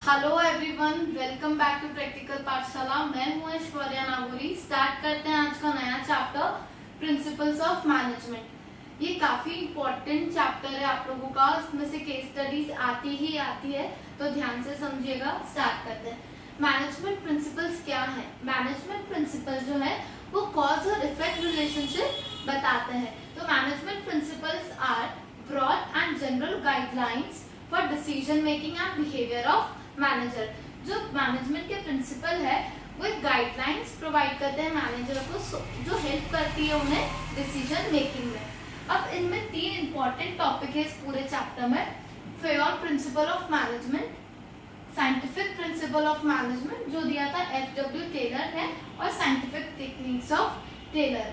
Hello everyone, welcome back to practical Pathshala. मैं हूं Aishwarya Nagori. Start करते हैं आज का नया चैप्टर, प्रिंसिपल्स ऑफ मैनेजमेंट। ये काफी इंपॉर्टेंट चैप्टर है आप लोगों का, इसमें से केस स्टडीज आती है, तो ध्यान से समझिएगा। स्टार्ट करते हैं। मैनेजमेंट प्रिंसिपल्स क्या है? मैनेजमेंट प्रिंसिपल जो है वो कॉज और इफेक्ट रिलेशनशिप बताते हैं। तो management principles are broad and general guidelines for decision making and behaviour of manager. जो मैनेजमेंट के प्रिंसिपल है वो एक गाइडलाइंस प्रोवाइड करते हैं मैनेजर को, जो हेल्प करती है उन्हें डिसीजन मेकिंग में। अब इनमें तीन इंपॉर्टेंट टॉपिक है इस पूरे चैप्टर में। Fair principle of management, scientific principle of management जो दिया था FW टेलर ने, और साइंटिफिक टेक्निक्स ऑफ टेलर।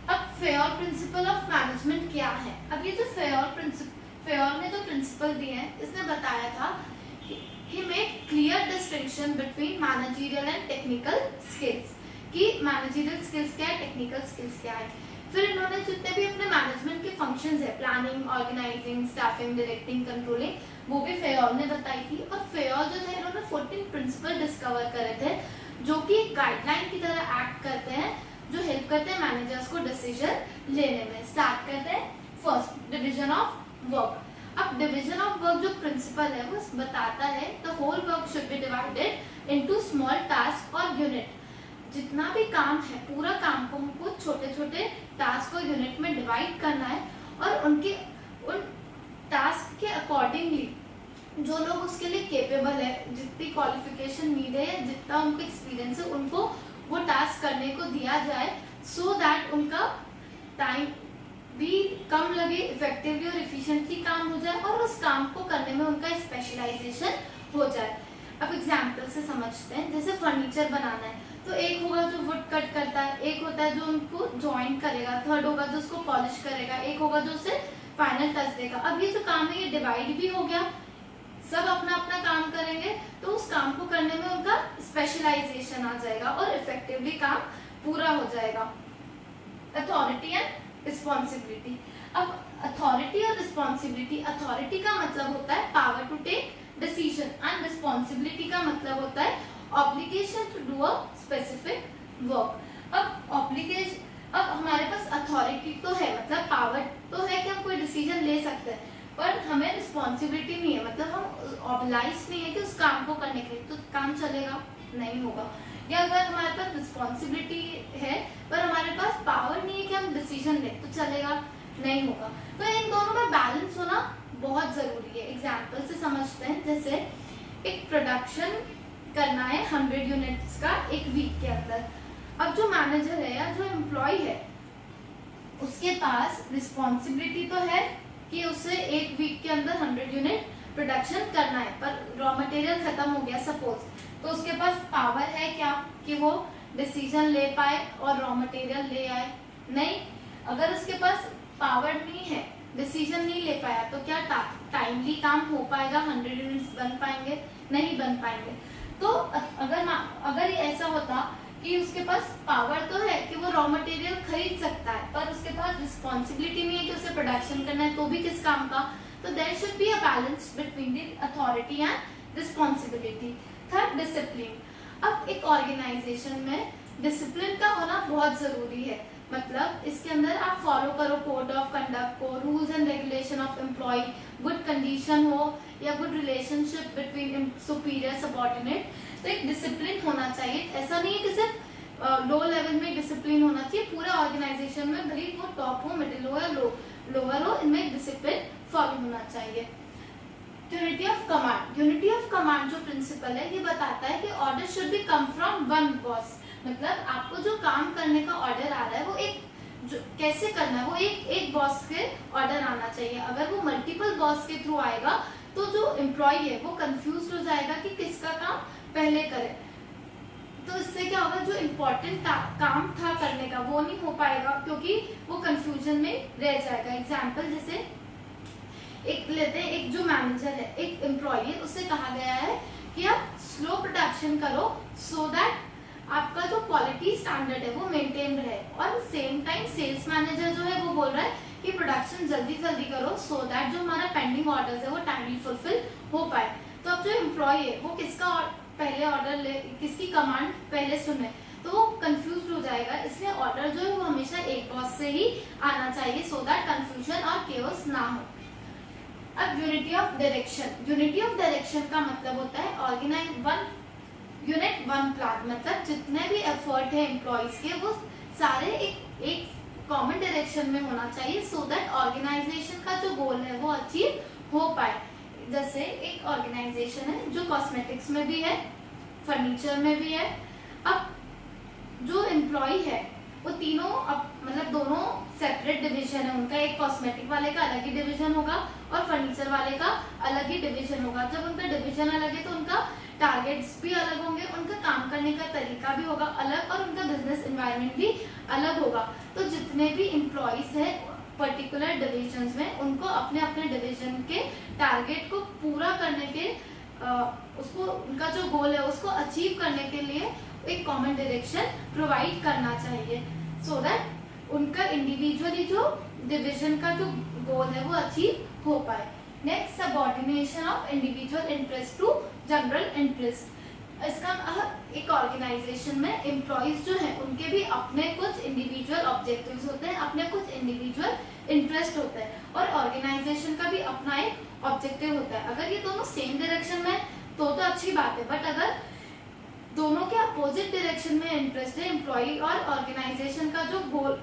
अब फेयर प्रिंसिपल ऑफ मैनेजमेंट क्या है? अब ये जो फेयर ने जो प्रिंसिपल दिए हैं, इसने बताया था He made clear distinction between managerial and technical skills, कि मैनेजरियल स्किल्स क्या है, टेक्निकल स्किल्स क्या है। फिर इन्होंने जितने भी अपने मैनेजमेंट के फंक्शंस है, planning, organising, staffing, directing, controlling, वो भी फेयर ने बताई थी। और फेयर जो थे इन्होंने 14 प्रिंसिपल डिस्कवर करे थे, जो कि गाइडलाइन की तरह एक्ट करते हैं, जो हेल्प करते हैं मैनेजर्स को डिसीजन लेने में। स्टार्ट करते हैं। First, division of work. अब डिवीजन ऑफ वर्क जो प्रिंसिपल है वो बताता है the whole work should be divided into small task और यूनिट। जितना भी काम है, पूरा काम को हमको छोटे छोटे टास्क और यूनिट में डिवाइड करना है, और उन टास्क के अकॉर्डिंगली जो लोग उसके लिए केपेबल है, जितनी क्वालिफिकेशन नीड है या जितना उनको एक्सपीरियंस है, उनको वो टास्क करने को दिया जाए, सो दैट उनका टाइम भी कम लगे, इफेक्टिवली और इफिशिएंटली काम हो जाए, और उस काम को करने में उनका स्पेशलाइजेशन हो जाए। अब एग्जांपल से समझते हैं। जैसे फर्नीचर बनाना है, तो एक होगा जो वुड कट करता है, एक होता है जो उनको जॉइंट करेगा, थर्ड होगा जो उसको पॉलिश करेगा, एक होगा जो उसे फाइनल टच देगा। अब ये जो काम है ये डिवाइड भी हो गया, सब अपना अपना काम करेंगे, तो उस काम को करने में उनका स्पेशलाइजेशन आ जाएगा और इफेक्टिवली काम पूरा हो जाएगा। Authority and responsibility. अब अथॉरिटी और रिस्पॉन्सिबिलिटी, अथॉरिटी का मतलब होता है power to take decision, and responsibility का मतलब होता है obligation to do a specific work. अब हमारे पास अथॉरिटी तो है, मतलब पावर तो है कि हम कोई डिसीजन ले सकते हैं, पर हमें रिस्पॉन्सिबिलिटी नहीं है, मतलब हम ऑब्लाइज नहीं है कि उस काम को करने के लिए, तो काम चलेगा नहीं होगा। या अगर हमारे पास रिस्पॉन्सिबिलिटी है पर हमारे पास पावर नहीं है कि हम डिसीजन लें, तो चलेगा नहीं होगा। तो इन दोनों में बैलेंस होना बहुत जरूरी है। एग्जाम्पल से समझते हैं। जैसे एक प्रोडक्शन करना है 100 यूनिट्स का एक वीक के अंदर। अब जो मैनेजर है या जो एम्प्लॉय है, उसके पास रिस्पॉन्सिबिलिटी तो है कि उसे एक वीक के अंदर 100 यूनिट प्रोडक्शन करना है, पर रॉ मटेरियल खत्म हो गया सपोज, तो उसके पास पावर है क्या कि वो डिसीजन ले पाए और रॉ मटेरियल ले आए? नहीं। अगर उसके पास पावर नहीं है, डिसीजन नहीं ले पाया, तो क्या टाइमली काम हो पाएगा? 100 यूनिट्स बन पाएंगे? नहीं बन पाएंगे। तो अगर ये ऐसा होता कि उसके पास पावर तो है कि वो रॉ मटेरियल खरीद सकता है, पर उसके पास रिस्पॉन्सिबिलिटी नहीं है कि उसे प्रोडक्शन करना है, तो भी किस काम का? तो there should be a balance between the authority and responsibility. Third, discipline. अब एक ऑर्गेनाइजेशन में डिसिप्लिन का होना बहुत जरूरी है, मतलब इसके अंदर आप फॉलो करो कोड ऑफ कंडक्ट को, rules and regulation of employ, good condition हो या good relationship between superior subordinate, तो एक डिसिप्लिन होना चाहिए। ऐसा नहीं है कि सिर्फ लो लेवल में डिसिप्लिन होना चाहिए, पूरे ऑर्गेनाइजेशन में, भले वो टॉप हो, मिडिल हो या लोअर हो, इनमें डिसिप्लिन फॉलो होना चाहिए। Unity of command. Unity of command जो प्रिंसिपल है ये बताता है कि order should be come from one boss, मतलब आपको जो काम करने का ऑर्डर आ रहा है वो कैसे करना है, वो एक बॉस के ऑर्डर आना चाहिए। अगर वो मल्टीपल बॉस के थ्रू आएगा तो जो एम्प्लॉय है वो कंफ्यूज हो जाएगा कि किसका काम पहले करे, तो इससे क्या होगा, जो इम्पोर्टेंट काम था करने का वो नहीं हो पाएगा, क्योंकि वो कंफ्यूजन में रह जाएगा। एग्जाम्पल जैसे एक लेते हैं, एक जो मैनेजर है, एक एम्प्लॉय है, उससे कहा गया है कि आप स्लो प्रोडक्शन करो सो दैट आपका जो क्वालिटी स्टैंडर्ड है वो मेंटेन रहे, और सेम टाइम सेल्स मैनेजर जो है वो बोल रहा है कि प्रोडक्शन जल्दी जल्दी करो सो दैट जो हमारा पेंडिंग ऑर्डर्स है वो टाइमली फुलफिल हो पाए। तो अब जो एम्प्लॉय है वो किसका पहले ऑर्डर ले, किसकी कमांड पहले सुने, तो वो कंफ्यूज हो जाएगा। इसलिए ऑर्डर जो है वो हमेशा एक बॉस से ही आना चाहिए, सो दैट कंफ्यूजन और केओस ना हो। अब unity of direction. Unity of direction का मतलब होता है organise one unit one plan, मतलब जितने भी एफर्ट है एम्प्लॉइज के वो सारे एक कॉमन डायरेक्शन में होना चाहिए, सो दैट ऑर्गेनाइजेशन का जो गोल है वो अचीव हो पाए। जैसे एक ऑर्गेनाइजेशन है जो कॉस्मेटिक्स में भी है, फर्नीचर में भी है। अब जो एम्प्लॉय है वो तीनों मतलब दोनों सेपरेट डिवीजन है उनका, एक कॉस्मेटिक वाले का अलग ही डिवीजन होगा और फर्नीचर वाले का अलग ही डिवीजन होगा। जब उनका डिवीजन अलग है तो उनका टारगेट्स भी अलग होंगे, उनका काम करने का तरीका भी होगा अलग और उनका बिजनेस एनवायरनमेंट भी अलग होगा। तो जितने भी एम्प्लॉइज है पर्टिकुलर डिविजन्स में, उनको अपने अपने डिवीजन के टारगेट को पूरा करने के उसको उनका जो गोल है उसको अचीव करने के लिए एक कॉमन डायरेक्शन प्रोवाइड करना चाहिए, सो दैट उनका इंडिविजुअली जो डिवीजन का जो गोल है वो अचीव हो पाए। Next, subordination of individual interest to general interest. इसका एक ऑर्गेनाइजेशन में एम्प्लॉइज जो है उनके भी अपने कुछ इंडिविजुअल ऑब्जेक्टिव्स होते हैं, अपने कुछ इंडिविजुअल इंटरेस्ट होते हैं और ऑर्गेनाइजेशन का भी अपना एक ऑब्जेक्टिव होता है। अगर ये दोनों सेम डायरेक्शन में तो अच्छी बात है, बट अगर दोनों के अपोजिट डायरेक्शन में इंटरेस्ट है एम्प्लॉय और ऑर्गेनाइजेशन का जो गोल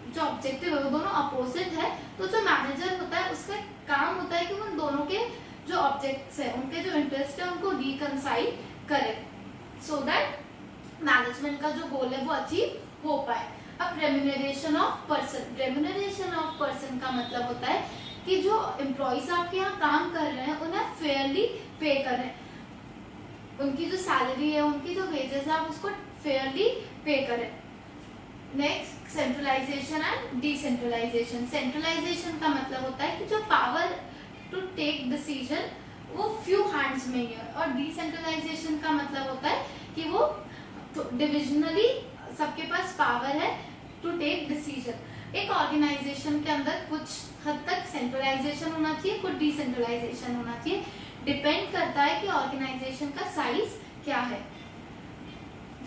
जो ऑब्जेक्टिव है वो दोनों अपोजिट है, तो जो मैनेजर होता है उसका काम होता है कि उन दोनों के जो ऑब्जेक्ट्स है उनके जो इंटरेस्ट है उनको रिकंसाइल करे, सो दैट मैनेजमेंट का जो गोल है वो अचीव हो पाए। अब remuneration of person. Remuneration of person का मतलब होता है कि जो एम्प्लॉइज आपके यहाँ काम कर रहे हैं उन्हें फेयरली पे करें, उनकी जो सैलरी है उनकी जो वेजेस है आप उसको फेयरली पे करें। Next, centralisation and decentralisation. Centralisation का मतलब होता है कि जो पावर टू टेक डिसीजन वो फ्यू हैंड्स में ही है, और डिसेंट्रलाइजेशन का मतलब होता है कि वो डिविजनली सबके पास पावर है टू टेक डिसीजन। एक ऑर्गेनाइजेशन के अंदर कुछ हद तक सेंट्रलाइजेशन होना चाहिए, कुछ डिसेंट्रलाइजेशन होना चाहिए, डिपेंड करता है कि ऑर्गेनाइजेशन का साइज क्या है।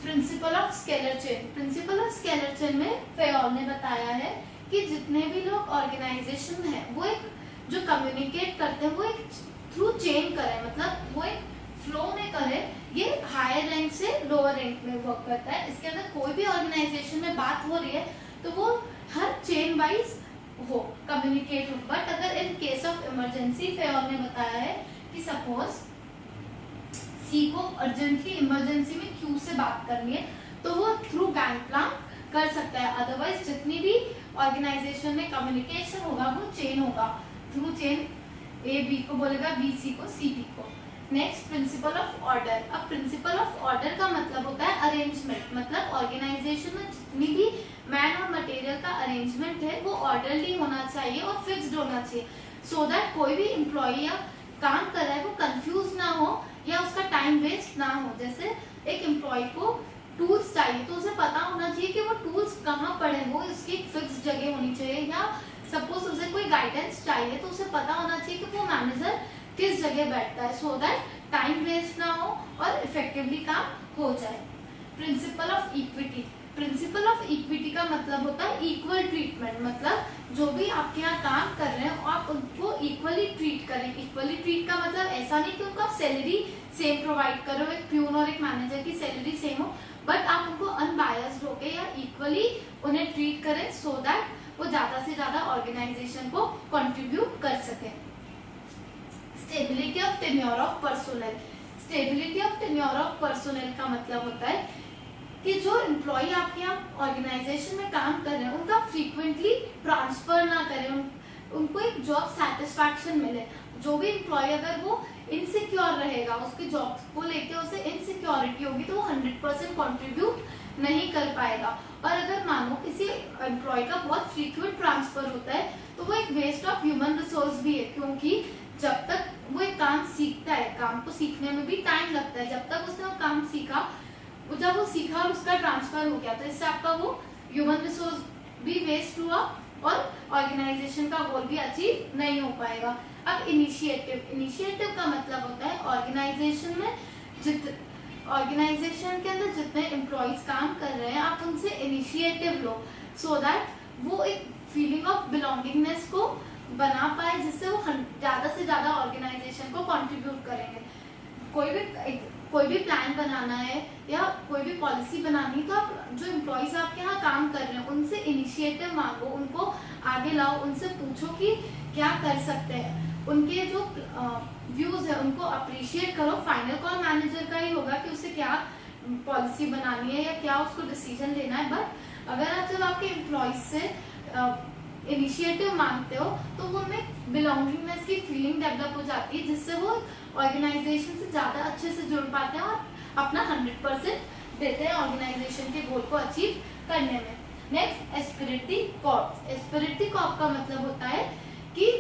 Principle of scalar chain. Principle of scalar chain में फेयोल ने बताया है कि जितने भी लोग ऑर्गेनाइजेशन में है वो एक जो कम्युनिकेट करते हैं वो एक थ्रू चेन करें, मतलब वो एक फ्लो में करे। ये हायर रैंक से लोअर रैंक में वर्क करता है। इसके अंदर कोई भी ऑर्गेनाइजेशन में बात हो रही है तो वो हर चेन वाइज हो, कम्युनिकेट हो। बट अगर in case of emergency Fayol ने बताया है कि सपोज सी को अर्जेंटली इमरजेंसी में क्यू से बात करनी है तो वो थ्रू गैंग प्लान कर सकता है, अदरवाइज जितनी भी ऑर्गेनाइजेशन में कम्युनिकेशन होगा वो चेन होगा, थ्रू चेन ए बी को बोलेगा, बी सी को, सी डी को। Next, principle of order. अब प्रिंसिपल ऑफ ऑर्डर का मतलब होता है अरेंजमेंट, मतलब ऑर्गेनाइजेशन में जितनी भी मैन और मटेरियल का अरेंजमेंट है वो ऑर्डरली होना चाहिए और फिक्स्ड होना चाहिए, सो दैट कोई भी एम्प्लॉय या काम कर रहा है वो कंफ्यूज ना हो या उसका टाइम वेस्ट ना हो। जैसे एक एम्प्लॉय को टूल्स चाहिए तो उसे पता होना चाहिए कि वो टूल्स कहाँ पड़े, वो उसकी एक फिक्स जगह होनी चाहिए। या सपोज उसे कोई गाइडेंस चाहिए तो उसे पता होना चाहिए कि वो मैनेजर किस जगह बैठता है, सो दैट टाइम वेस्ट ना हो और इफेक्टिवली काम हो जाए। Principle of equity. Principle of equity का मतलब होता है इक्वल ट्रीटमेंट, मतलब जो भी आपके यहाँ काम कर रहे हैं आप उनको इक्वली ट्रीट करें। इक्वली ट्रीट का मतलब ऐसा नहीं कि उनको सैलरी सेम प्रोवाइड करो, एक प्यून और एक मैनेजर की सैलरी सेम हो, बट आप उनको अनबायस्ड होके या इक्वली उन्हें ट्रीट करें, सो दैट वो ज्यादा से ज्यादा ऑर्गेनाइजेशन को कंट्रीब्यूट कर सके। Stability of tenure of personnel. Stability of tenure of personnel का मतलब होता है कि जो एम्प्लॉय आपके यहाँ ऑर्गेनाइजेशन में काम कर रहे हैं उनका फ्रीक्वेंटली ट्रांसफर ना करें, उनको एक जॉब सेटिस्फैक्शन मिले। जो भी एम्प्लॉय अगर वो इनसिक्योर रहेगा, उसकी जॉब को लेके उसे इनसिक्योरिटी होगी तो वो 100% कंट्रीब्यूट नहीं कर पाएगा। और अगर मानो किसी एम्प्लॉय का बहुत फ्रीक्वेंट ट्रांसफर होता है तो वो एक वेस्ट ऑफ ह्यूमन रिसोर्स भी है, क्योंकि जब तक वो एक काम सीखता है, काम को सीखने में भी टाइम लगता है, जब तक उसने वो काम सीखा, जब वो सीखा और उसका ट्रांसफर हो गया तो इससे आपका वो ह्यूमन रिसोर्स भी वेस्ट हुआ और ऑर्गेनाइजेशन का गोल भी अचीव नहीं हो पाएगा। अब इनिशिएटिव का मतलब होता है ऑर्गेनाइजेशन के अंदर जितने एम्प्लॉइज काम कर रहे हैं आप उनसे इनिशिएटिव लो, सो दैट वो एक फीलिंग ऑफ बिलोंगिंगनेस को बना पाए, जिससे वो ज्यादा से ज्यादा ऑर्गेनाइजेशन को कंट्रीब्यूट करेंगे। कोई भी प्लान बनाना है या कोई भी पॉलिसी बनानी है तो आप जो एम्प्लॉइज आपके यहाँ काम कर रहे हैं उनसे इनिशिएटिव मांगो, उनको आगे लाओ, उनसे पूछो कि क्या कर सकते हैं, उनके जो व्यूज है उनको अप्रिशिएट करो। फाइनल कॉल मैनेजर का ही होगा कि उसे क्या पॉलिसी बनानी है या क्या उसको डिसीजन लेना है। बट अगर आप जब आपके एम्प्लॉइज से इनिशिएटिव मांगते हो तो उनमें बिलोंगिंगनेस की फीलिंग डेवलप हो जाती है, जिससे वो ऑर्गेनाइजेशन से ज्यादा अच्छे से जुड़ पाते हैं और अपना 100% देते हैं ऑर्गेनाइजेशन के गोल को अचीव करने में। Next, Spirit the corps. Spirit the Corp का मतलब होता है कि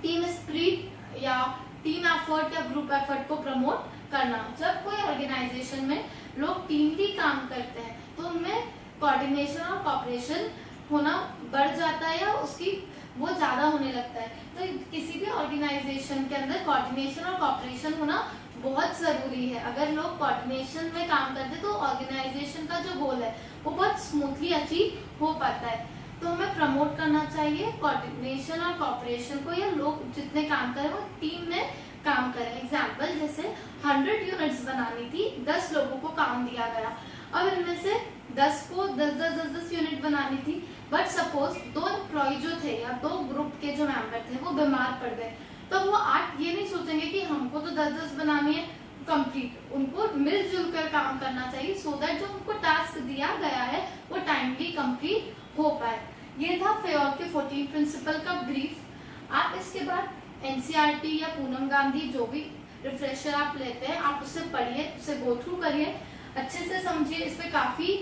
टीम स्पिरिट या टीम एफर्ट या ग्रुप एफर्ट को प्रमोट करना। जब कोई ऑर्गेनाइजेशन में लोग टीमली काम करते हैं तो उनमें कोऑर्डिनेशन और कॉपरेशन होना बढ़ जाता है या उसकी वो ज्यादा होने लगता है। तो किसी भी ऑर्गेनाइजेशन के अंदर कोऑर्डिनेशन और कॉपरेशन होना बहुत जरूरी है। अगर लोग कोऑर्डिनेशन में काम करते हैं तो ऑर्गेनाइजेशन का जो गोल है वो बहुत स्मूथली अचीव हो पाता है। तो हमें प्रमोट करना चाहिए कोऑर्डिनेशन और कॉपरेशन को, या लोग जितने काम करें वो टीम में काम करें। एग्जाम्पल, जैसे 100 यूनिट्स बनानी थी, 10 लोगों को काम दिया गया। अब इनमें से 10 को 10 यूनिट बनानी थी, बट सपोज 2 एम्प्लॉय जो थे या 2 ग्रुप के जो मेंबर थे वो बीमार पड़ गए, तो वो 8 ये नहीं सोचेंगे कि हमको तो 10 बनानी है कंप्लीट। उनको मिलजुल कर काम करना चाहिए सो दैट जो उनको टास्क दिया गया है वो टाइमली कंप्लीट हो पाए। ये था फेयोर के 14 प्रिंसिपल का ब्रीफ। आप इसके बाद एनसीईआरटी या पूनम गांधी जो भी रिफ्रेशर आप लेते हैं आप उससे पढ़िए, उससे गो थ्रू करिए, अच्छे से समझिए। इस पे काफी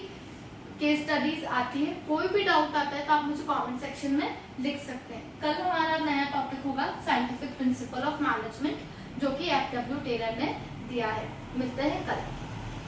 केस स्टडीज आती है। कोई भी डाउट आता है तो आप मुझे कमेंट सेक्शन में लिख सकते हैं। कल हमारा नया टॉपिक होगा साइंटिफिक प्रिंसिपल ऑफ मैनेजमेंट, जो कि FW टेलर ने दिया है। मिलते हैं कल।